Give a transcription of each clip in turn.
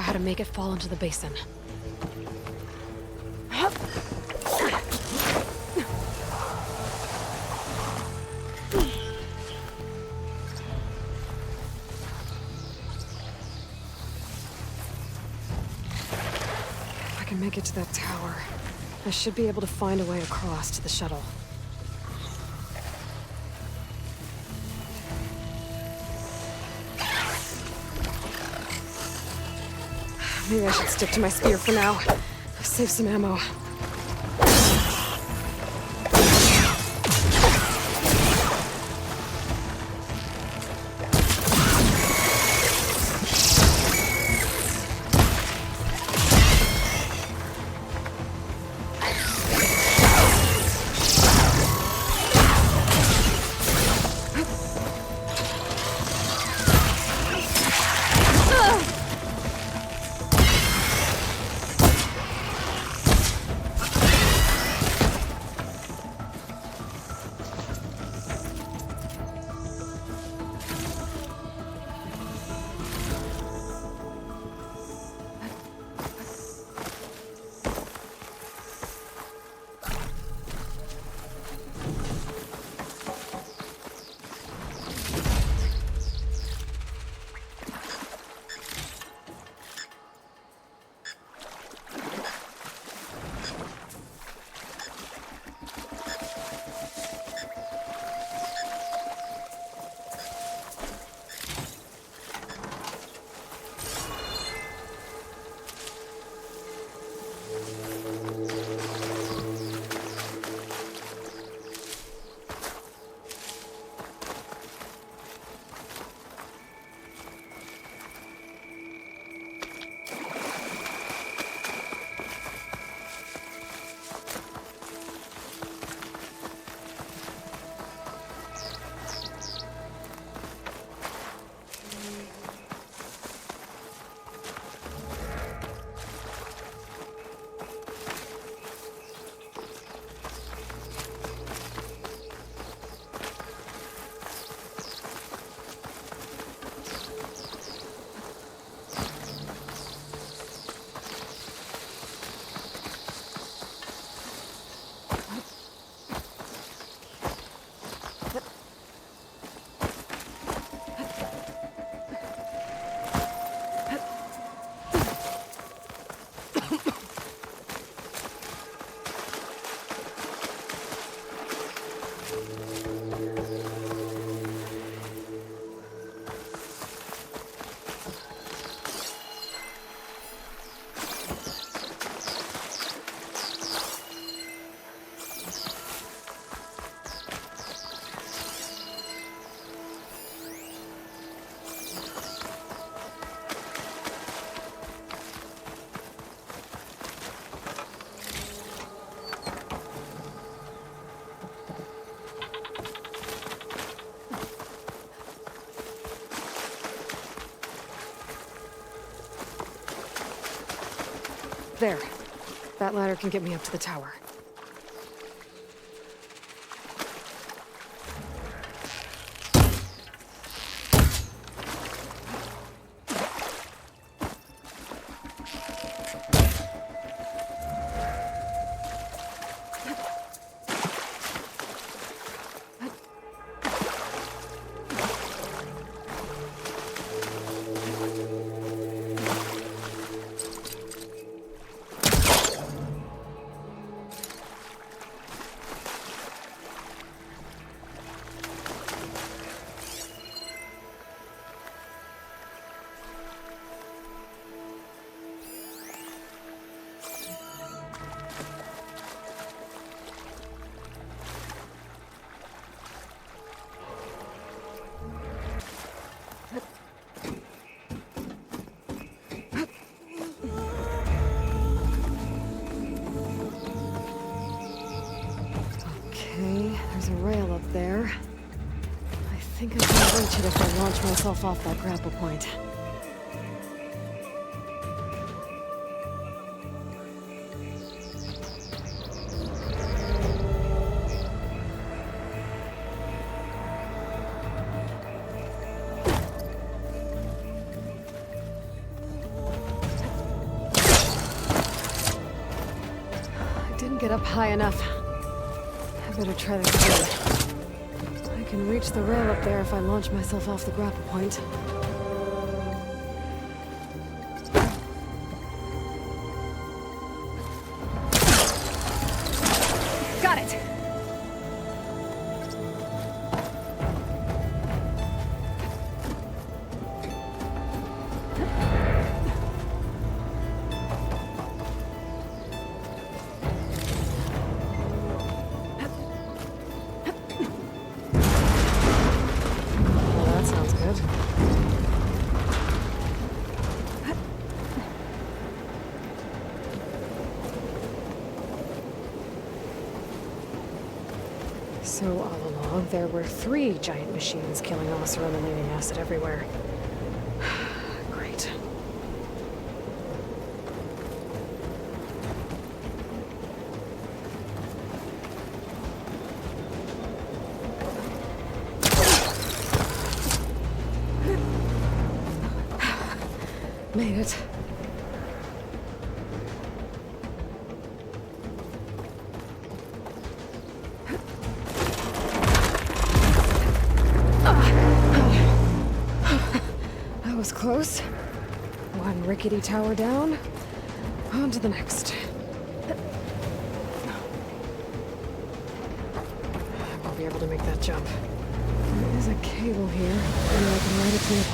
out how to make it fall into the basin. If I can make it to that tower, I should be able to find a way across to the shuttle. Maybe I should stick to my spear for now. Save some ammo. There. That ladder can get me up to the tower. I think I can reach it if I launch myself off that grapple point. get up high enough. I better try this again. I can reach the rail up there if I launch myself off the grapple point. Got it! So all along, there were 3 giant machines killing Osir and leaving acid everywhere. Great. Made it. That was close. One rickety tower down. On to the next. I won't be able to make that jump. There is a cable here. Maybe I can ride it to it.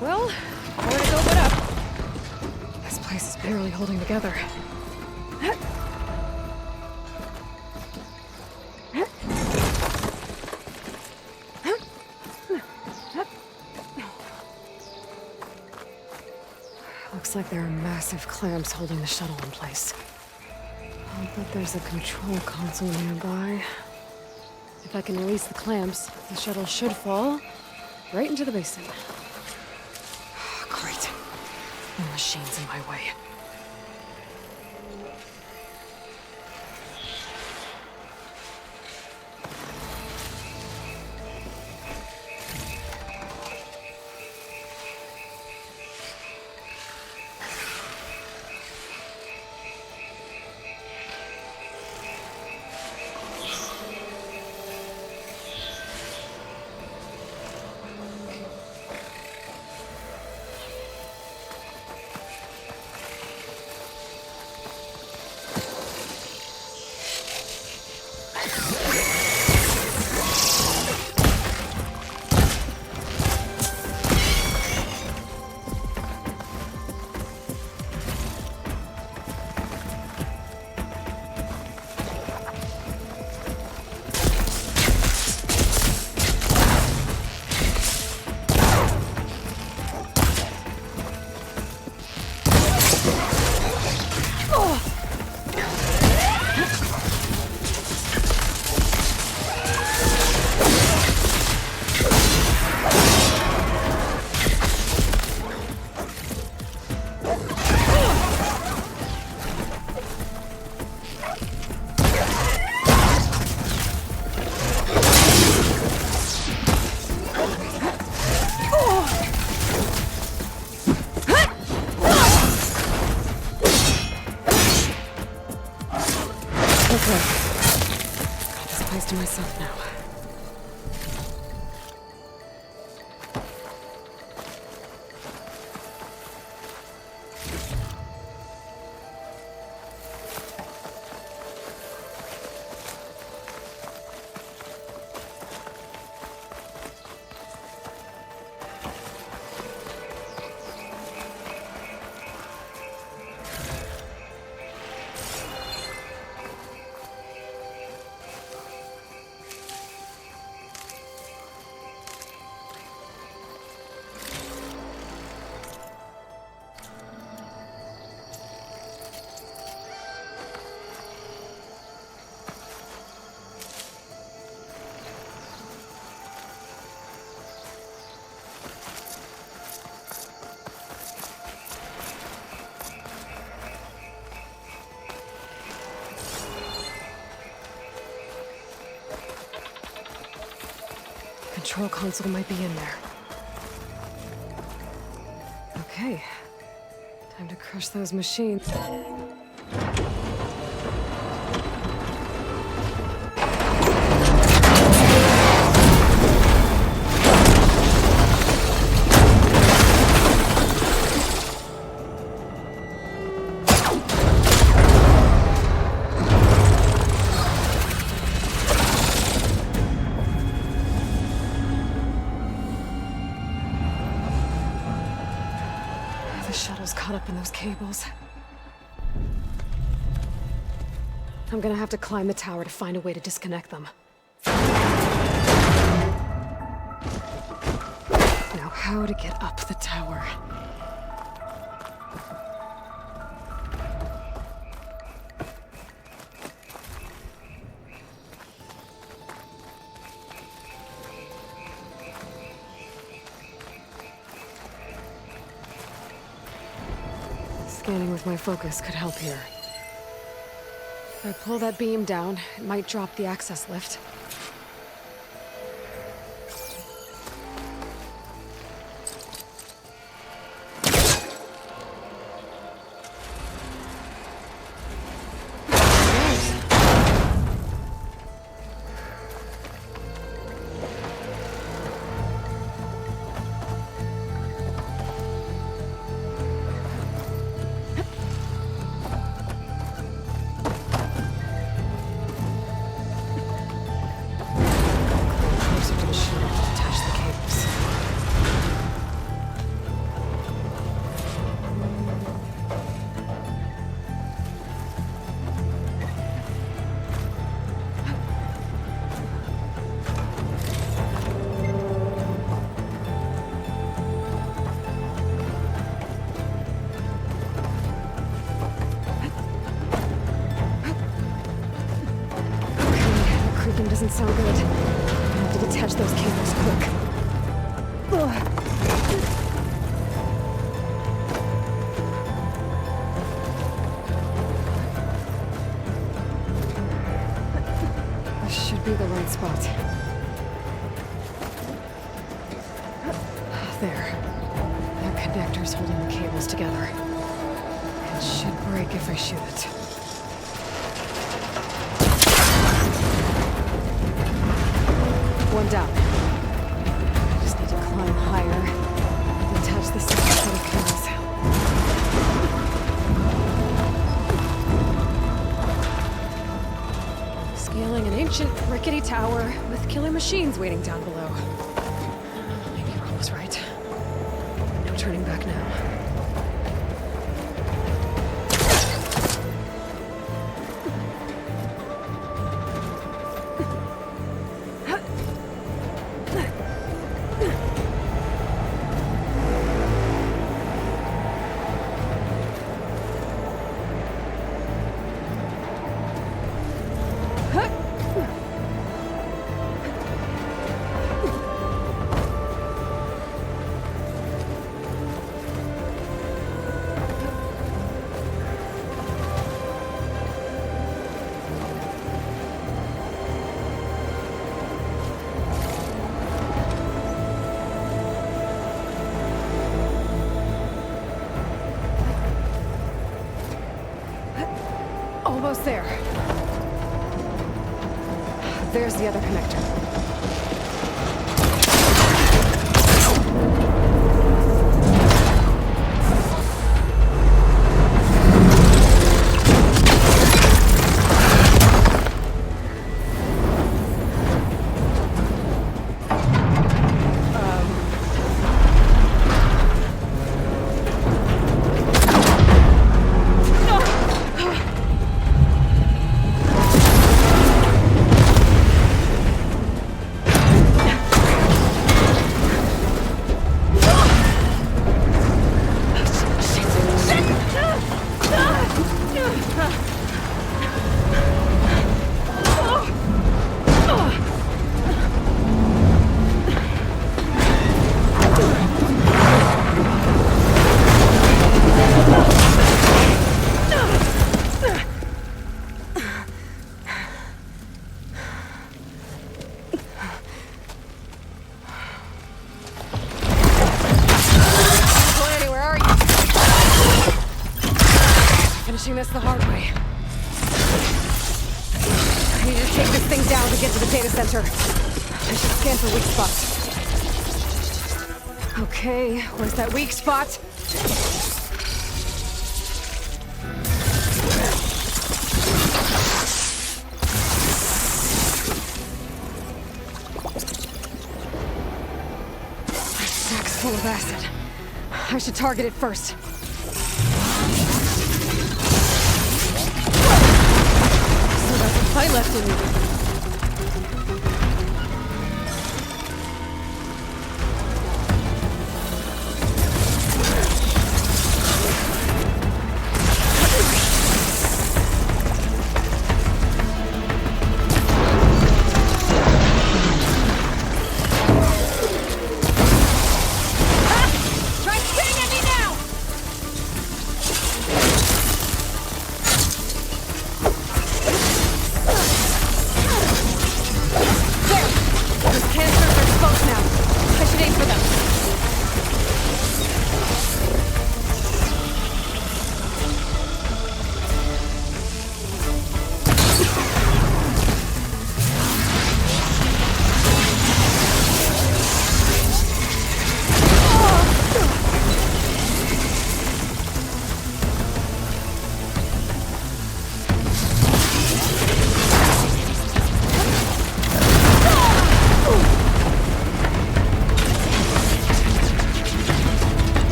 Well, where to go but up? This place is barely holding together. Looks like there are massive clamps holding the shuttle in place. I'll bet there's a control console nearby. If I can release the clamps, the shuttle should fall right into the basin. Great. No machines in my way. To myself now. control console might be in there. Okay. Time to crush those machines. The shuttle's caught up in those cables. I'm gonna have to climb the tower to find a way to disconnect them. Now, how to get up the tower? Scanning with my focus could help here. If I pull that beam down, it might drop the access lift. Doesn't sound good. I have to detach those cables quick. Ugh. This should be the right spot. There. That connector's holding the cables together. It should break if I shoot it. One down. I just need to climb higher. Detach the second set of cables. Scaling an ancient, rickety tower with killer machines waiting down below. Maybe Rob was right. No turning back now. Almost there. There's the other connector. the hard way. I need to take this thing down to get to the data center. I should scan for weak spots. Okay, where's that weak spot? My sack's full of acid. I should target it first. So that's a fight left in me.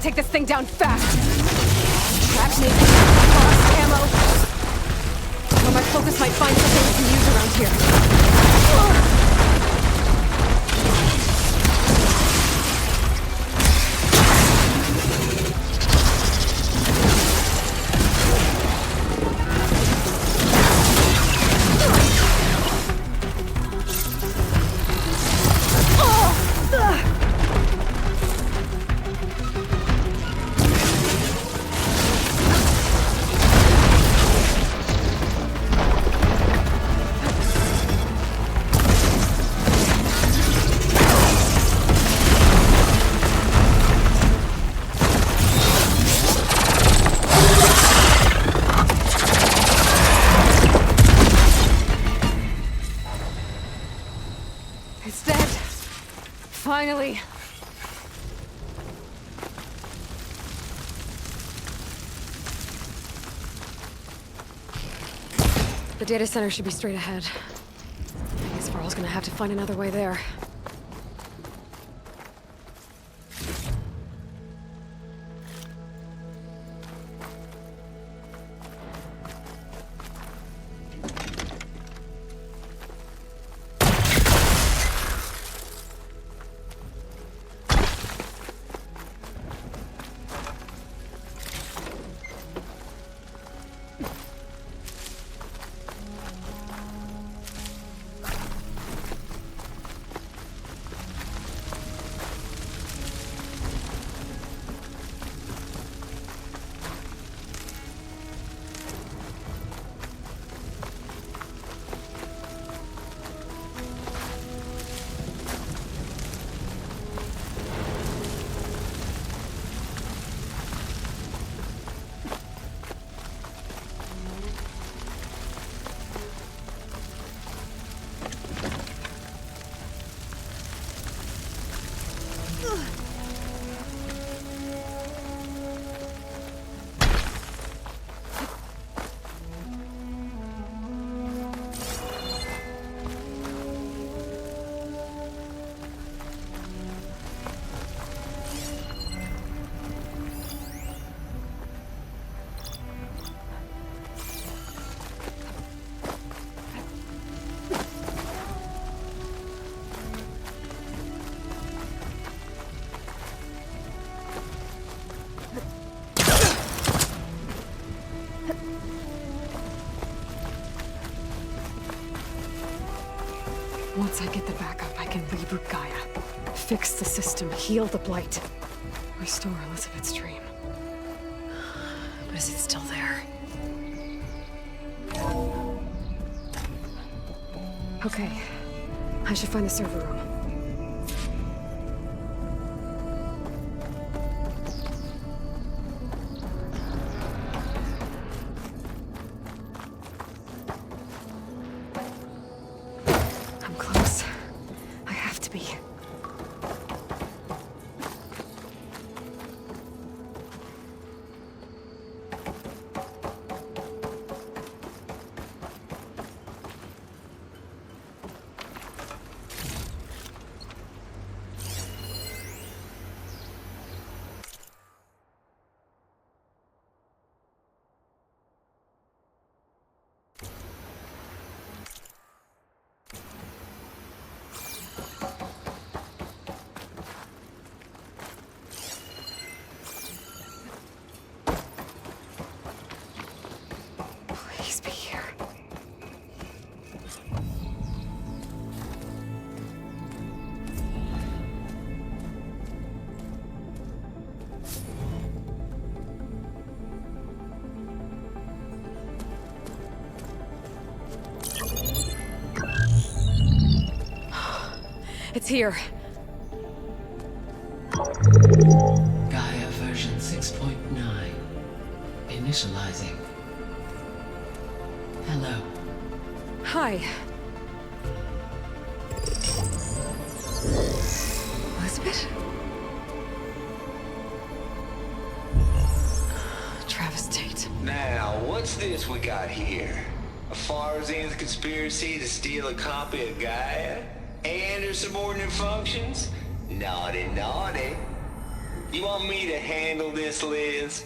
Take this thing down fast. Trapped naked, lost ammo. Well, my focus might find something we can use around here. Finally! The data center should be straight ahead. I guess Varl's gonna have to find another way there. Once I get the backup, I can reboot Gaia, fix the system, heal the blight, restore Elizabeth's dream. But is it still there? Okay, I should find the server room. I'm close. I have to be. Please be here. It's here. Gaia version 6.9. Initializing. Hello. Hi. Elizabeth? Travis Tate. Now, what's this we got here? A Farzan's conspiracy to steal a copy of Gaia? And her subordinate functions? Naughty, naughty. You want me to handle this, Liz?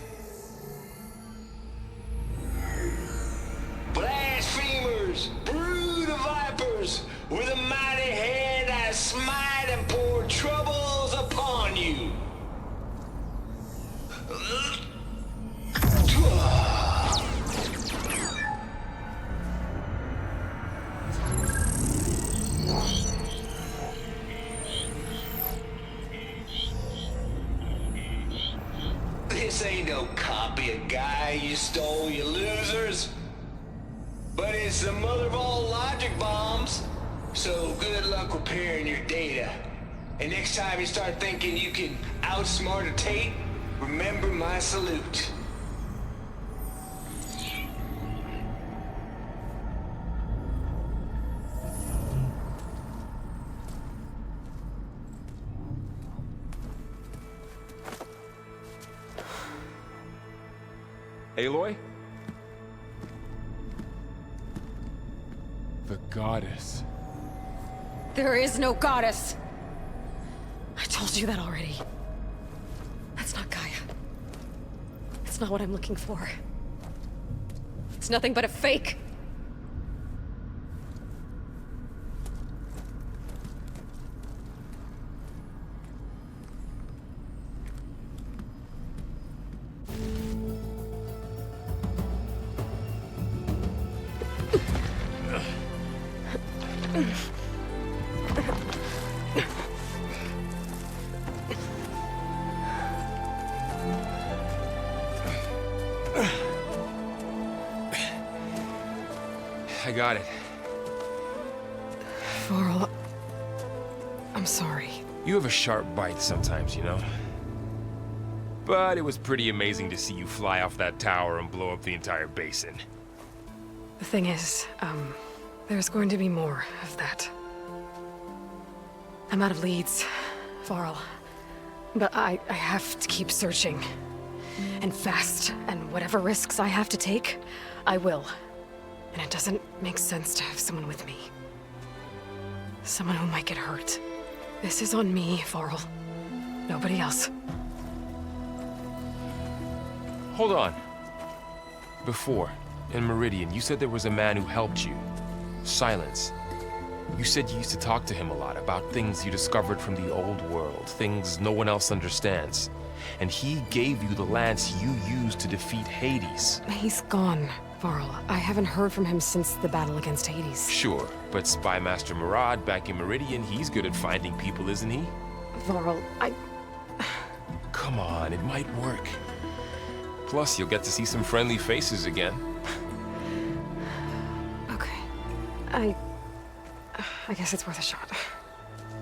Blasphemers! Brood of vipers! With a mighty hand I smite and pour troubles upon you! This ain't no copy of Gaia you stole, you losers. But it's the mother of all logic bombs. So good luck repairing your data. And next time you start thinking you can outsmart a Tate, remember my salute. Aloy? The goddess. There is no goddess. I told you that already. That's not Gaia. It's not what I'm looking for. It's nothing but a fake. I got it. Varl, I'm sorry. You have a sharp bite sometimes, you know? But it was pretty amazing to see you fly off that tower and blow up the entire basin. The thing is, there's going to be more of that. I'm out of leads, Varl. But I have to keep searching. And fast, and whatever risks I have to take, I will. And it doesn't make sense to have someone with me. Someone who might get hurt. This is on me, Varl. Nobody else. Hold on. Before, in Meridian, you said there was a man who helped you. Silence. You said you used to talk to him a lot about things you discovered from the old world, things no one else understands. And he gave you the lance you used to defeat Hades. He's gone. Varl, I haven't heard from him since the battle against Hades. Sure, but Spy Master Murad back in Meridian, he's good at finding people, isn't he? Varl, Come on, it might work. Plus, you'll get to see some friendly faces again. Okay. I guess it's worth a shot.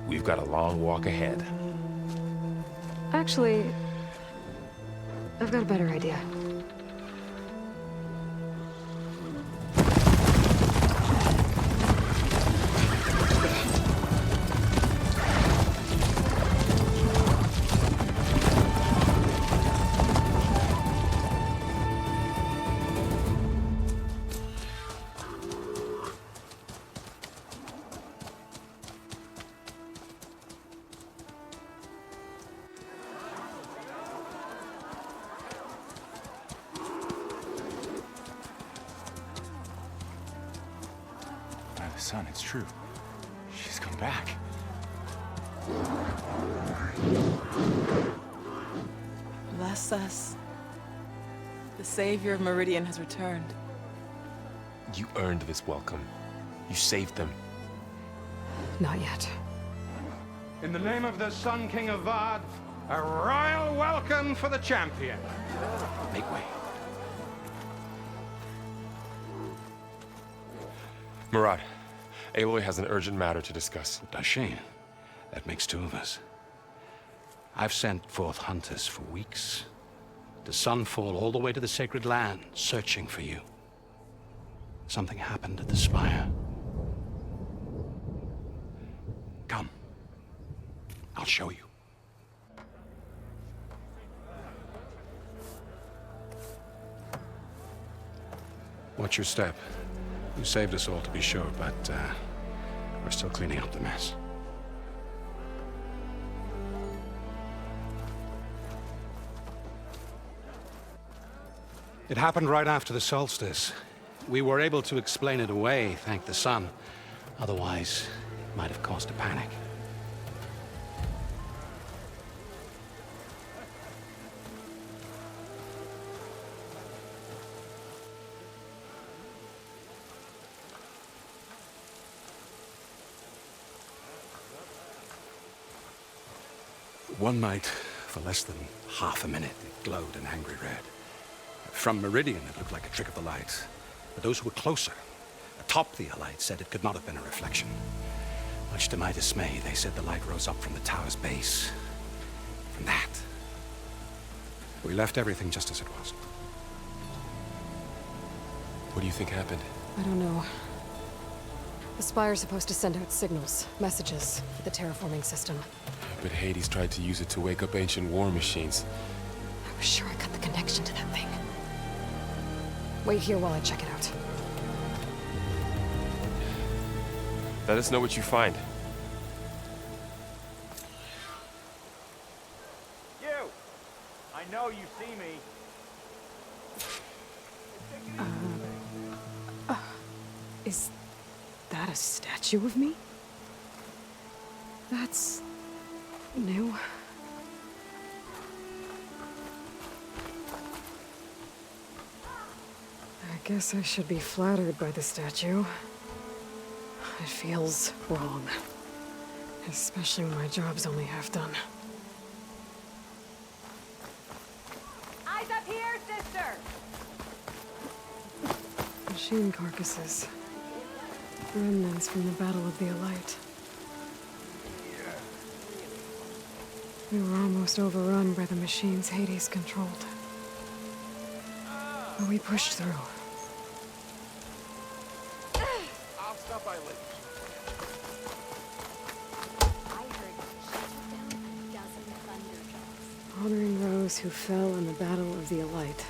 We've got a long walk ahead. Actually, I've got a better idea. Son, it's true. She's come back. Bless us. The savior of Meridian has returned. You earned this welcome. You saved them. Not yet. In the name of the Sun King of Vard, a royal welcome for the champion. Make way. Murad, Aloy has an urgent matter to discuss. Does she? That makes two of us. I've sent forth hunters for weeks. To Sunfall all the way to the Sacred Land, searching for you. Something happened at the Spire. Come. I'll show you. Watch your step. You saved us all, to be sure, but we're still cleaning up the mess. It happened right after the solstice. We were able to explain it away, thank the sun. Otherwise, it might have caused a panic. One night, for less than half a minute, it glowed an angry red. From Meridian, it looked like a trick of the light. But those who were closer, atop the light, said it could not have been a reflection. Much to my dismay, they said the light rose up from the tower's base. From that. We left everything just as it was. What do you think happened? I don't know. The Spire's supposed to send out signals, messages, for the terraforming system. But Hades tried to use it to wake up ancient war machines. I was sure I cut the connection to that thing. Wait here while I check it out. Let us know what you find. You! I know you see me. Is that a statue of me? That's new. I guess I should be flattered by the statue. It feels wrong. Especially when my job's only half done. Eyes up here, sister! Machine carcasses. Remnants from the Battle of the Elite. We were almost overrun by the machines Hades controlled. But we pushed through. I'll stop by later. I heard she took down a dozen thunderjumps. Honoring those who fell in the Battle of the Elite.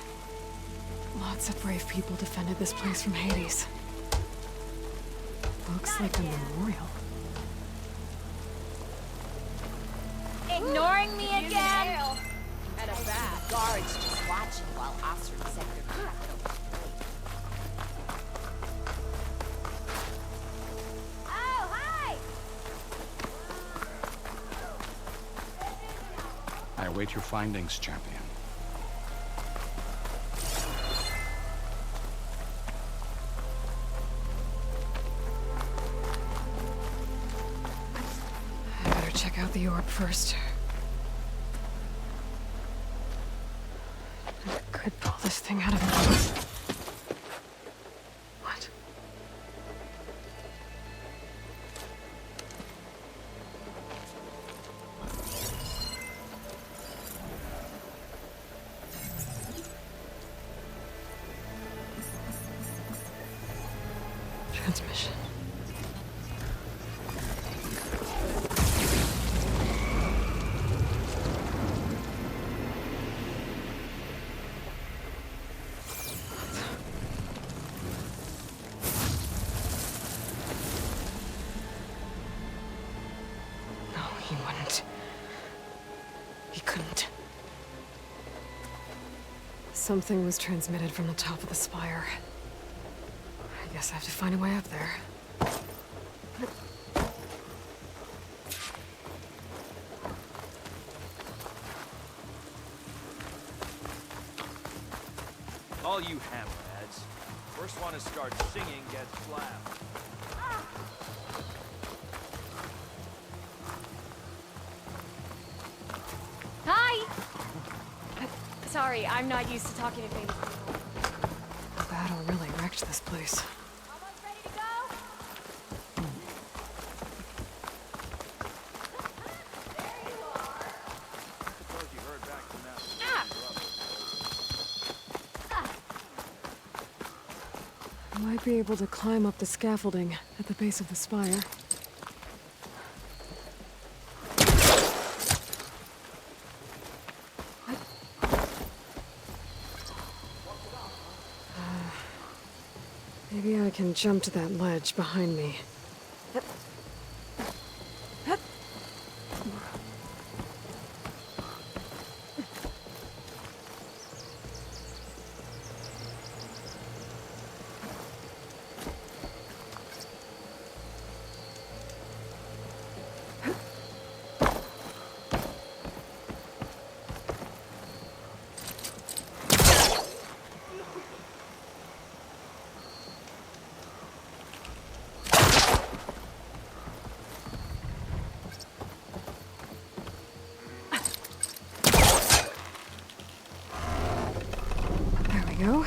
Lots of brave people defended this place from Hades. Looks like a memorial. Ignoring me again? At a bat. Guards just watching while Osric said their capital. Oh, hi! I await your findings, champion. the orb first. I could pull this thing out of it. What? Transmission. No, he wouldn't. He couldn't. Something was transmitted from the top of the spire. I guess I have to find a way up there. All you hammerheads. First one to start singing gets slapped. Hi! Sorry, I'm not used to talking to famous people. The battle really wrecked this place. Almost ready to go? There you are! Suppose you heard back from that. I might be able to climb up the scaffolding at the base of the spire. Maybe I can jump to that ledge behind me. There we go.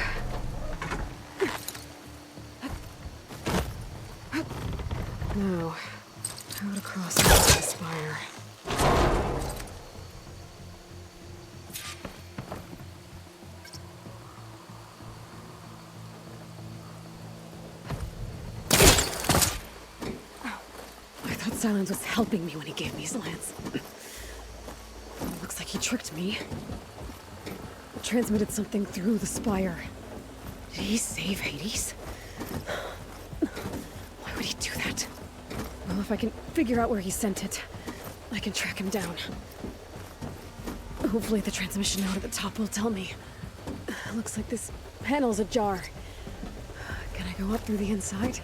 Now, how to cross over the spire. I thought Silence was helping me when he gave me his lance. Looks like he tricked me. Transmitted something through the spire. Did he save Hades? Why would he do that? Well, if I can figure out where he sent it, I can track him down. Hopefully the transmission node at the top will tell me. Looks like this panel's ajar. Can I go up through the inside?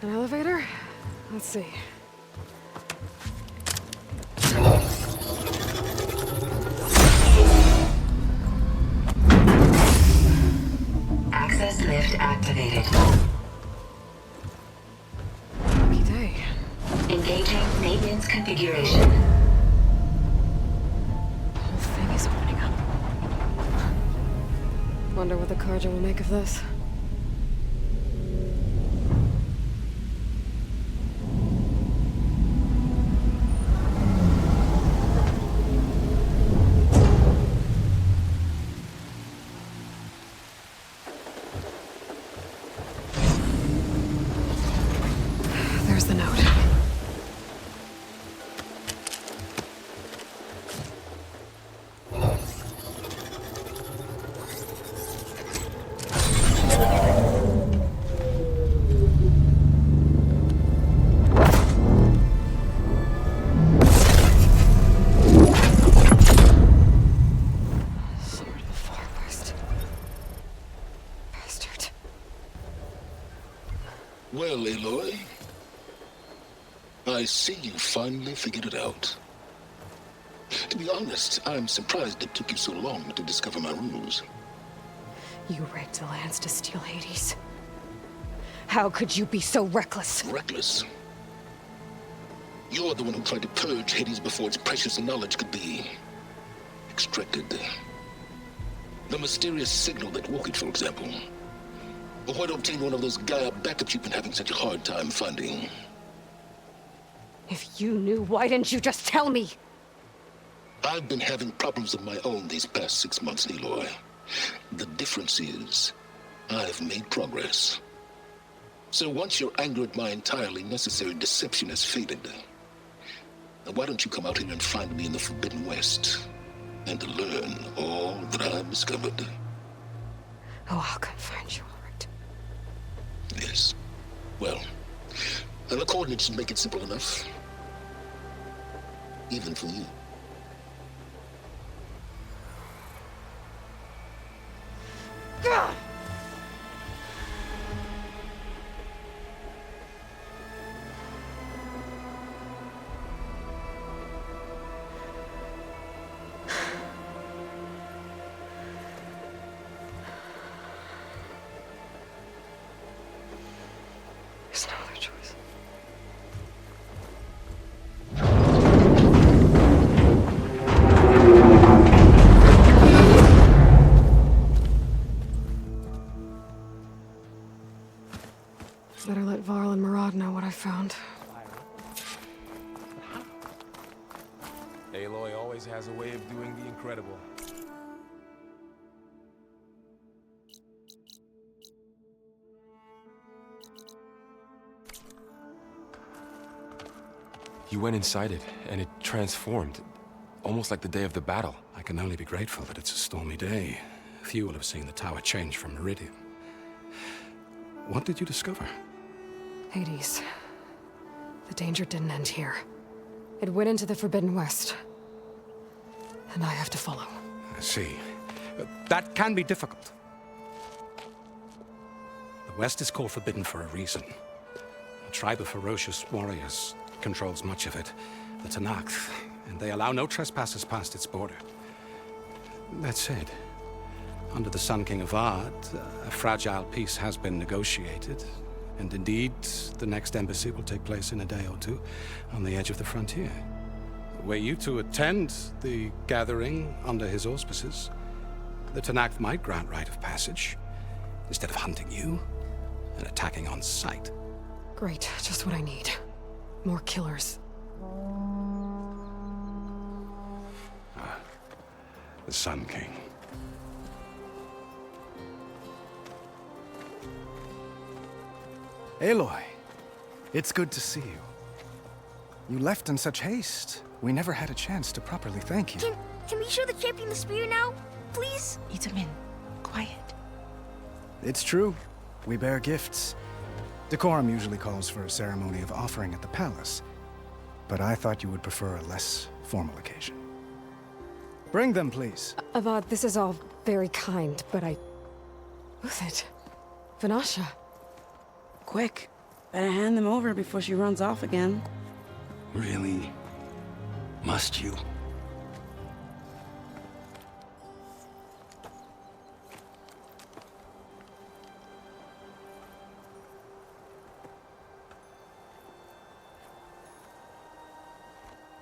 An elevator? Let's see. Access lift activated. Lucky day. Engaging maintenance configuration. The whole thing is opening up. Wonder what the Carja will make of this. There's the note. I see you finally figured it out. To be honest, I'm surprised it took you so long to discover my ruse. You rigged the lands to steal Hades. How could you be so reckless? Reckless? You're the one who tried to purge Hades before its precious knowledge could be extracted. The mysterious signal that woke it, for example. Or why to obtain one of those Gaia backups you've been having such a hard time finding. If you knew, why didn't you just tell me? I've been having problems of my own these past 6 months, Aloy. The difference is, I've made progress. So once your anger at my entirely necessary deception has faded, why don't you come out here and find me in the Forbidden West and learn all that I've discovered? Oh, I'll come find you, all right. Yes. Well, the coordinates should make it simple enough. Even for you. Gah! There's no other choice. Better let Varl and Murad know what I found. Aloy always has a way of doing the incredible. You went inside it, and it transformed. Almost like the day of the battle. I can only be grateful that it's a stormy day. Few will have seen the tower change from Meridian. What did you discover? Hades. The danger didn't end here. It went into the Forbidden West. And I have to follow. I see. That can be difficult. The West is called Forbidden for a reason. A tribe of ferocious warriors controls much of it, the Tanakh, and they allow no trespassers past its border. That said, under the Sun King of Ard, a fragile peace has been negotiated, and indeed, the next embassy will take place in a day or two on the edge of the frontier. Were you to attend the gathering under his auspices, the Tanakh might grant right of passage, instead of hunting you and attacking on sight. Great, just what I need. More killers. The Sun King. Aloy, it's good to see you. You left in such haste. We never had a chance to properly thank you. Can we show the champion the spear now? Please? Itamin, quiet. It's true. We bear gifts. Decorum usually calls for a ceremony of offering at the palace, but I thought you would prefer a less formal occasion. Bring them, please. Avad, this is all very kind, but Who's it? Vanasha. Quick. Better hand them over before she runs off again. Really? Must you?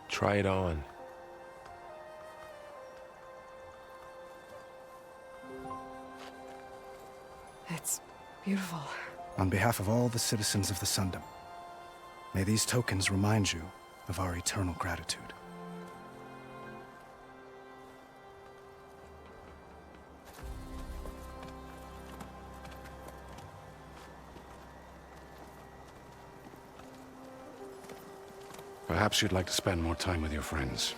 Try it on. It's beautiful. On behalf of all the citizens of the Sundom, may these tokens remind you of our eternal gratitude. Perhaps you'd like to spend more time with your friends.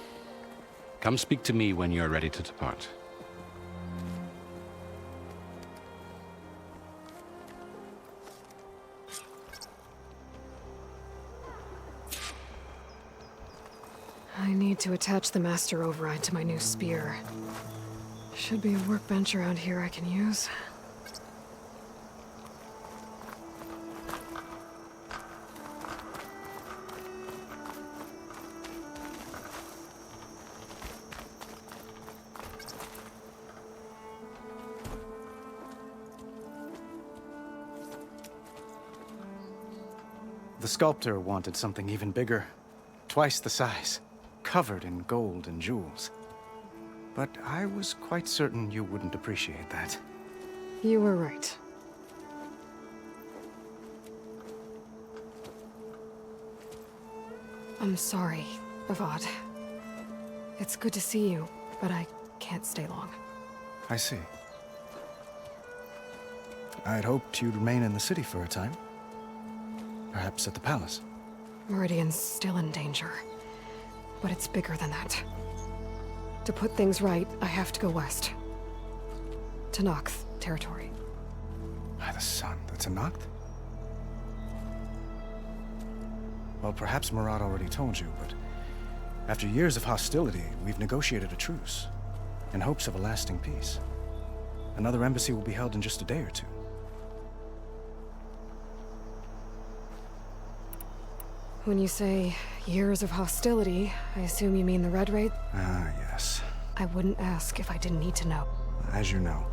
Come speak to me when you're ready to depart. I need to attach the master override to my new spear. Should be a workbench around here I can use. The sculptor wanted something even bigger, twice the size, covered in gold and jewels. But I was quite certain you wouldn't appreciate that. You were right. I'm sorry, Avad. It's good to see you, but I can't stay long. I see. I'd hoped you'd remain in the city for a time. Perhaps at the palace. Meridian's still in danger, but it's bigger than that. To put things right, I have to go west. To Nox territory. By the sun, that's a Noct? Well, perhaps Murad already told you, but after years of hostility, we've negotiated a truce in hopes of a lasting peace. Another embassy will be held in just a day or two. When you say years of hostility, I assume you mean the Red Raid? Ah, yes. I wouldn't ask if I didn't need to know. As you know,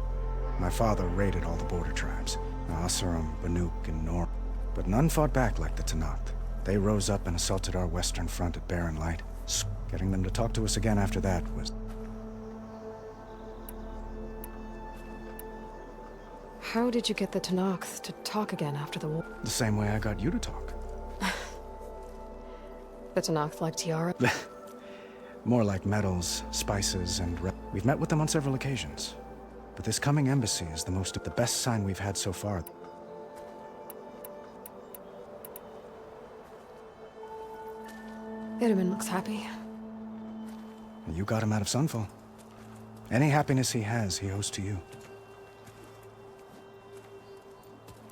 my father raided all the border tribes. Asurum, Banuk, and Nor. But none fought back like the Tenakth. They rose up and assaulted our western front at Barren Light. Getting them to talk to us again after that was... How did you get the Tenakth to talk again after the war? The same way I got you to talk. The Tenakth like Tiara? More like metals, spices, and... We've met with them on several occasions. But this coming embassy is the best sign we've had so far. Itaman looks happy. You got him out of Sunfall. Any happiness he has, he owes to you.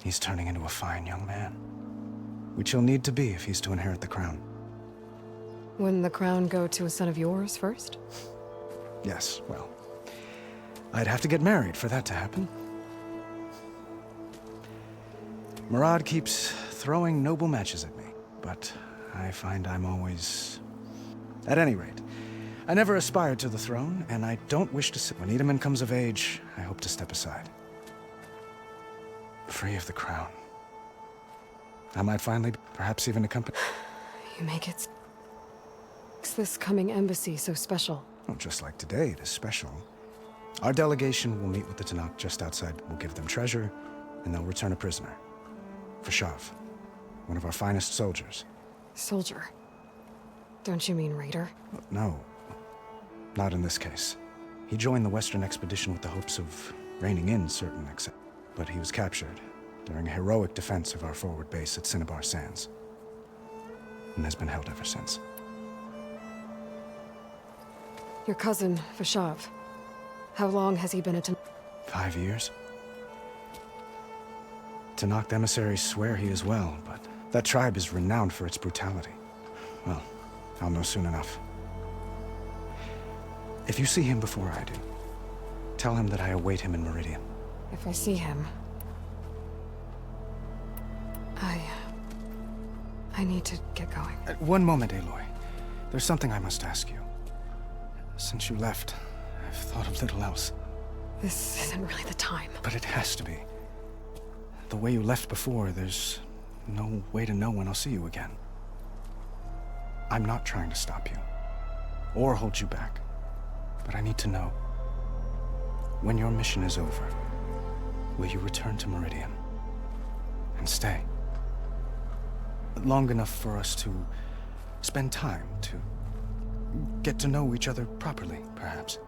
He's turning into a fine young man, which he'll need to be if he's to inherit the crown. Wouldn't the crown go to a son of yours first? Yes, well, I'd have to get married for that to happen. Murad keeps throwing noble matches at me, but I find I'm always... At any rate, I never aspired to the throne, and I don't wish to sit. When Itaman comes of age, I hope to step aside. Free of the crown. I might finally, perhaps even accompany... You make it... What's this coming embassy so special? Oh, just like today, it is special. Our delegation will meet with the Tenakth just outside. We'll give them treasure, and they'll return a prisoner. Vashav, one of our finest soldiers. Soldier? Don't you mean raider? No, not in this case. He joined the Western expedition with the hopes of reining in certain but he was captured during a heroic defense of our forward base at Cinnabar Sands, and has been held ever since. Your cousin, Vashav. How long has he been at 5 years. Tenakth emissaries swear he is well, but that tribe is renowned for its brutality. Well, I'll know soon enough. If you see him before I do, tell him that I await him in Meridian. If I see him... I need to get going. One moment, Aloy. There's something I must ask you. Since you left, I've thought of little else. This isn't really the time. But it has to be. The way you left before, there's no way to know when I'll see you again. I'm not trying to stop you, or hold you back. But I need to know, when your mission is over, will you return to Meridian? And stay? Long enough for us to spend time, to get to know each other properly, perhaps.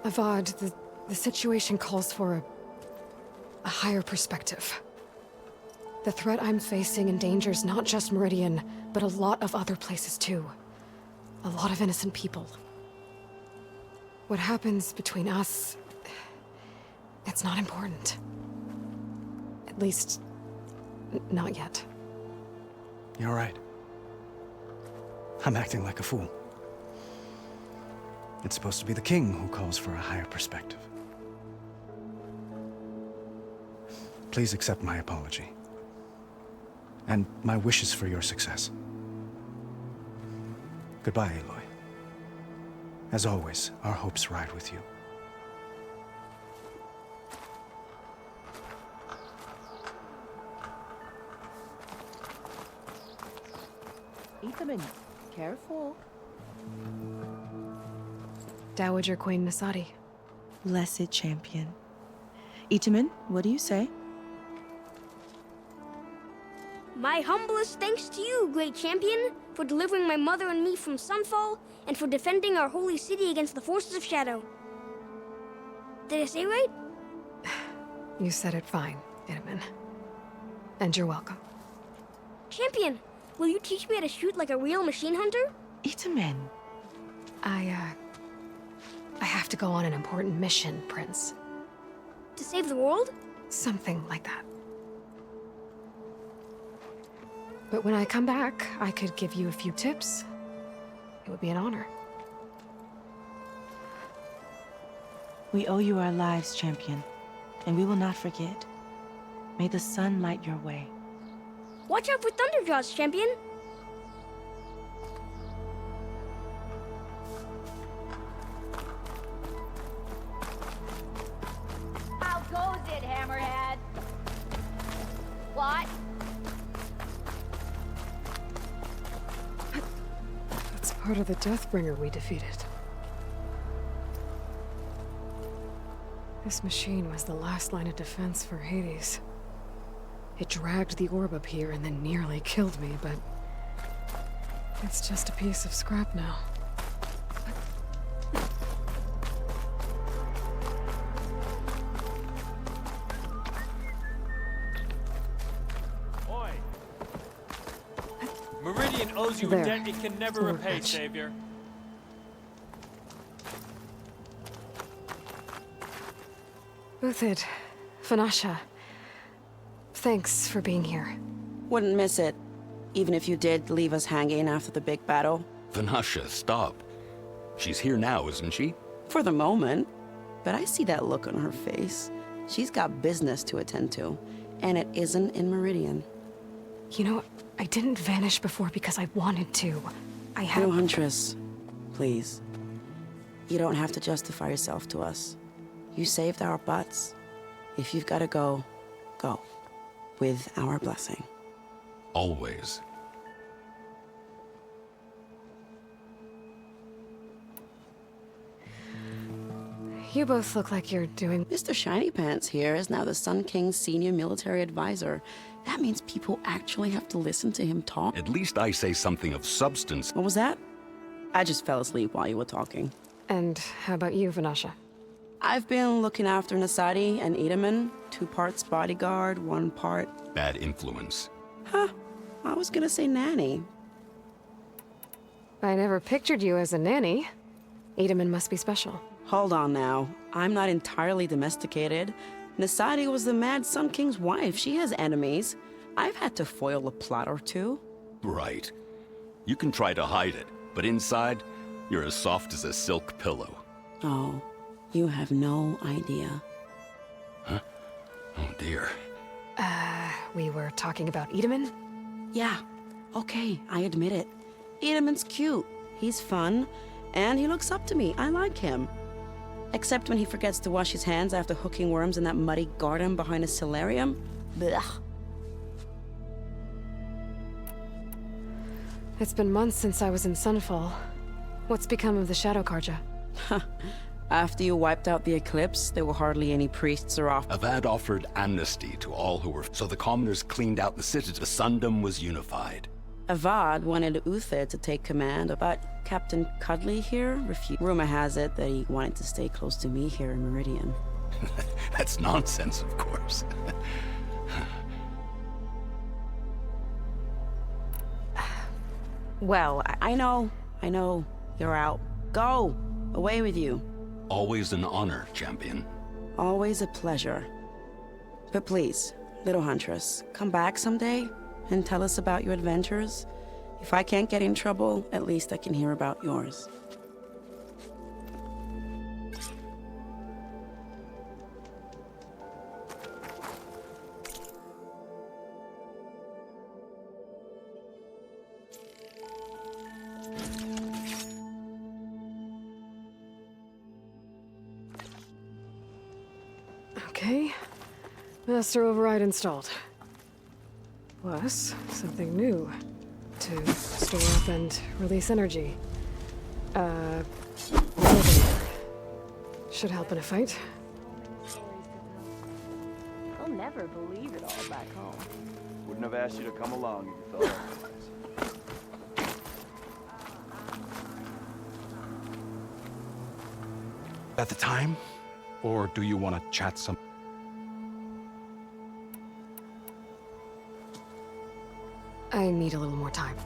Avad, the situation calls for a higher perspective. The threat I'm facing endangers not just Meridian, but a lot of other places too. A lot of innocent people. What happens between us... it's not important. At least, not yet. You're right. I'm acting like a fool. It's supposed to be the king who calls for a higher perspective. Please accept my apology. and my wishes for your success. Goodbye, Aloy. As always, our hopes ride with you. Ethan, careful. Dowager Queen Nasadi. Blessed champion. Itaman, what do you say? My humblest thanks to you, great champion, for delivering my mother and me from Sunfall, and for defending our holy city against the forces of Shadow. Did I say right? You said it fine, Itaman. And you're welcome. Champion, will you teach me how to shoot like a real machine hunter? Itaman. I have to go on an important mission, Prince. To save the world? Something like that. But when I come back, I could give you a few tips. It would be an honor. We owe you our lives, champion, and we will not forget. May the sun light your way. Watch out for Thunderjaws, champion! How goes it, Hammerhead? What? That's part of the Deathbringer we defeated. This machine was the last line of defense for Hades. It dragged the orb up here and then nearly killed me, but it's just a piece of scrap now. Oi! Meridian owes you a debt it can never repay, Savior. Uthid, Vanasha, thanks for being here. Wouldn't miss it, even if you did leave us hanging after the big battle. Vanasha, stop. She's here now, isn't she? For the moment. But I see that look on her face. She's got business to attend to, and it isn't in Meridian. You know, I didn't vanish before because I wanted to. I had... No, Huntress, please. You don't have to justify yourself to us. You saved our butts. If you've got to go, go. With our blessing. Always. You both look like you're doing... Mr. Shiny Pants here is now the Sun King's senior military advisor. That means people actually have to listen to him talk. At least I say something of substance. What was that? I just fell asleep while you were talking. And how about you, Vanasha? I've been looking after Nasadi and Itaman. 2 parts bodyguard, 1 part... Bad influence. Huh. I was gonna say nanny. I never pictured you as a nanny. Itaman must be special. Hold on now. I'm not entirely domesticated. Nasadi was the Mad Sun King's wife. She has enemies. I've had to foil a plot or 2. Right. You can try to hide it, but inside, you're as soft as a silk pillow. Oh, you have no idea. Huh? Oh dear. We were talking about Itaman? Yeah. Okay, I admit it. Itaman's cute. He's fun. And he looks up to me. I like him. Except when he forgets to wash his hands after hooking worms in that muddy garden behind a solarium. Blech. It's been months since I was in Sunfall. What's become of the Shadow Karja? After you wiped out the eclipse, there were hardly any priests or off. Avad offered amnesty to all who were... So the commoners cleaned out the city. The Sundom was unified. Avad wanted Uthid to take command, but Captain Cuddly here refused. Rumor has it that he wanted to stay close to me here in Meridian. That's nonsense, of course. Well, I know. You're out. Go! Away with you. Always an honor, champion. Always a pleasure. But please, little Huntress, come back someday and tell us about your adventures. If I can't get in trouble, at least I can hear about yours. Master override installed. Plus, something new. To store up and release energy. Should help in a fight. They'll never believe it all back home. Wouldn't have asked you to come along if you thought otherwise. At the time? Or do you want to chat some? I need a little more time.